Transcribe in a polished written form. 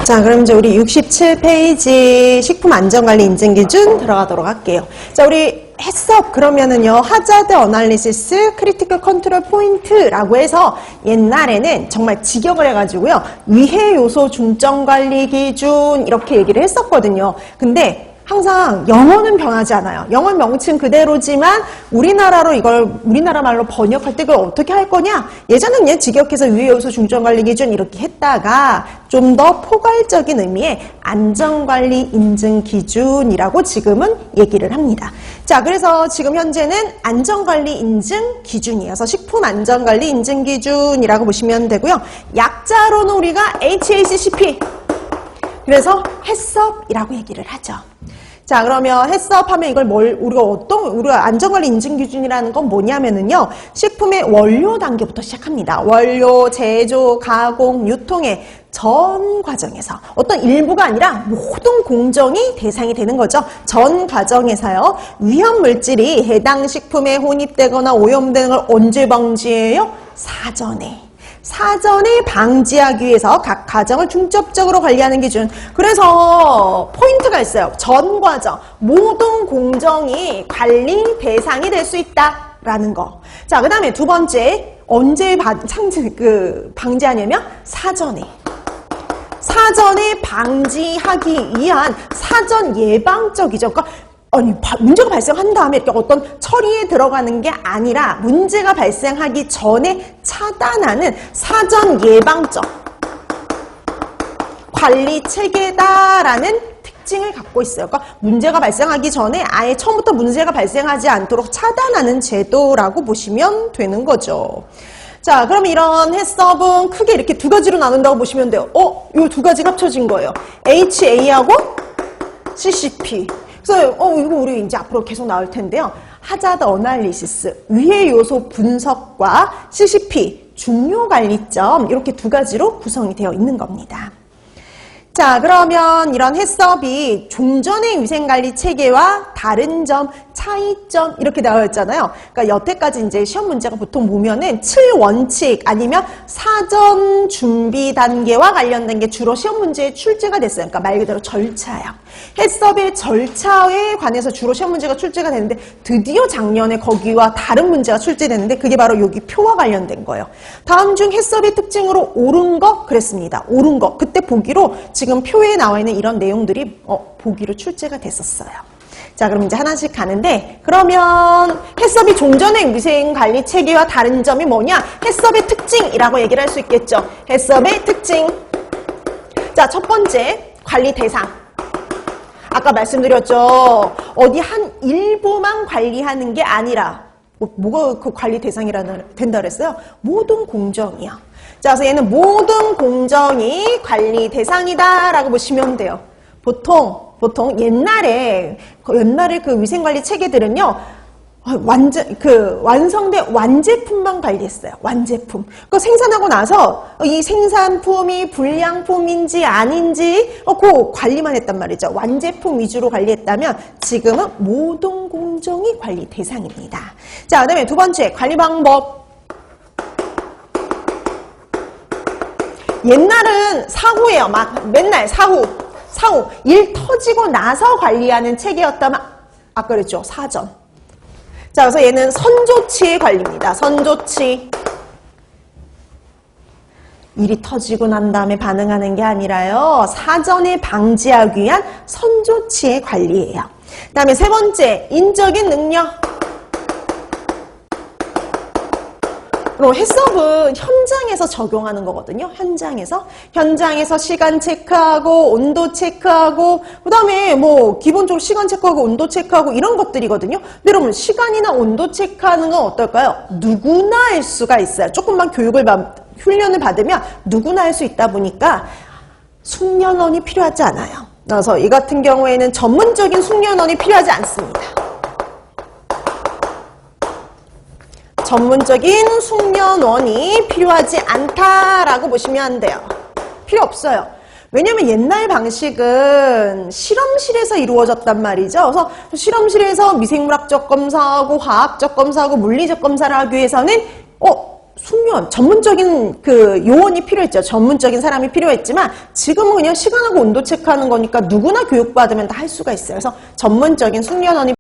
자, 그럼 이제 우리 67페이지 식품안전관리 인증기준 들어가도록 할게요. 자, 우리 해석 그러면은요, 하자드 어널리시스 크리티컬 컨트롤 포인트라고 해서 옛날에는 정말 직역을 해가지고요, 위해 요소 중점 관리 기준 이렇게 얘기를 했었거든요. 근데 항상 영어는 변하지 않아요. 영어 명칭 그대로지만 우리나라로 이걸 우리나라 말로 번역할 때 그걸 어떻게 할 거냐? 예전에는 그냥 직역해서 위해 요소 중점 관리 기준 이렇게 했다가 좀 더 포괄적인 의미의 안전관리 인증 기준이라고 지금은 얘기를 합니다. 자, 그래서 지금 현재는 안전관리 인증 기준이어서 식품 안전관리 인증 기준이라고 보시면 되고요. 약자로는 우리가 HACCP, 그래서 해썹이라고 얘기를 하죠. 자, 그러면 해썹하면 이걸 우리가 안전관리 인증 기준이라는 건 뭐냐면은요, 식품의 원료 단계부터 시작합니다. 원료, 제조, 가공, 유통의 전 과정에서 어떤 일부가 아니라 모든 공정이 대상이 되는 거죠. 전 과정에서요, 위험 물질이 해당 식품에 혼입되거나 오염되는 걸 언제 방지해요? 사전에 방지하기 위해서 각 과정을 중점적으로 관리하는 기준. 그래서 포인트가 있어요. 전 과정, 모든 공정이 관리 대상이 될 수 있다라는 거. 자, 그 다음에 두 번째, 언제 방지하냐면 사전에 방지하기 위한 사전 예방적이죠. 그러니까 문제가 발생한 다음에 이렇게 어떤 처리에 들어가는 게 아니라 문제가 발생하기 전에 차단하는 사전 예방적 관리 체계다라는 특징을 갖고 있어요. 그러니까 문제가 발생하기 전에 아예 처음부터 문제가 발생하지 않도록 차단하는 제도라고 보시면 되는 거죠. 자, 그럼 이런 해썹은 크게 이렇게 두 가지로 나눈다고 보시면 돼요. 이 두 가지가 합쳐진 거예요. HA하고 CCP. 그래서 이거 우리 이제 앞으로 계속 나올 텐데요. 하자드 어널리시스, 위해 요소 분석과 CCP, 중요 관리점, 이렇게 두 가지로 구성이 되어 있는 겁니다. 자, 그러면 이런 해썹이 종전의 위생관리 체계와 다른 점, 차이점 이렇게 나와 있잖아요. 그러니까 여태까지 이제 시험 문제가 보통 보면은 7원칙 아니면 사전 준비 단계와 관련된 게 주로 시험 문제에 출제가 됐어요. 그러니까 말 그대로 절차예요. 해썹의 절차에 관해서 주로 시험 문제가 출제가 되는데 드디어 작년에 거기와 다른 문제가 출제됐는데 그게 바로 여기 표와 관련된 거예요. 다음 중 해썹의 특징으로 옳은 거 그랬습니다. 옳은 거. 그때 보기로 지금 표에 나와 있는 이런 내용들이 보기로 출제가 됐었어요. 자, 그럼 이제 하나씩 가는데, 그러면 해썹이 종전의 위생관리 체계와 다른 점이 뭐냐? 해썹의 특징이라고 얘기를 할 수 있겠죠. 해썹의 특징. 자, 첫 번째, 관리 대상. 아까 말씀드렸죠. 어디 한 일부만 관리하는 게 아니라, 뭐가 그 관리 대상이라 된다 그랬어요? 모든 공정이요. 자, 그래서 얘는 모든 공정이 관리 대상이다라고 보시면 돼요. 보통 옛날에 그 위생관리 체계들은요, 완성된 완제품만 관리했어요. 완제품. 그 생산하고 나서 이 생산품이 불량품인지 아닌지 그 관리만 했단 말이죠. 완제품 위주로 관리했다면 지금은 모든 공정이 관리 대상입니다. 자, 그다음에 두 번째, 관리 방법. 옛날은 사후예요. 맨날 사후. 일 터지고 나서 관리하는 체계였다면 아까 그랬죠. 사전. 자, 그래서 얘는 선조치의 관리입니다. 선조치. 일이 터지고 난 다음에 반응하는 게 아니라요, 사전에 방지하기 위한 선조치의 관리예요. 그 다음에 세 번째, 인적인 능력. 그리고 해썹은 현장에서 적용하는 거거든요. 현장에서 시간 체크하고 온도 체크하고 그 다음에 기본적으로 시간 체크하고 온도 체크하고 이런 것들이거든요. 근데 여러분, 시간이나 온도 체크하는 건 어떨까요? 누구나 할 수가 있어요. 조금만 훈련을 받으면 누구나 할 수 있다 보니까 숙련원이 필요하지 않아요. 그래서 이 같은 경우에는 전문적인 숙련원이 필요하지 않습니다. 전문적인 숙련원이 필요하지 않다라고 보시면 안 돼요. 필요 없어요. 왜냐면 옛날 방식은 실험실에서 이루어졌단 말이죠. 그래서 실험실에서 미생물학적 검사하고 화학적 검사하고 물리적 검사를 하기 위해서는 숙련, 전문적인 그 요원이 필요했죠. 전문적인 사람이 필요했지만 지금은 그냥 시간하고 온도 체크하는 거니까 누구나 교육받으면 다 할 수가 있어요. 그래서 전문적인 숙련원이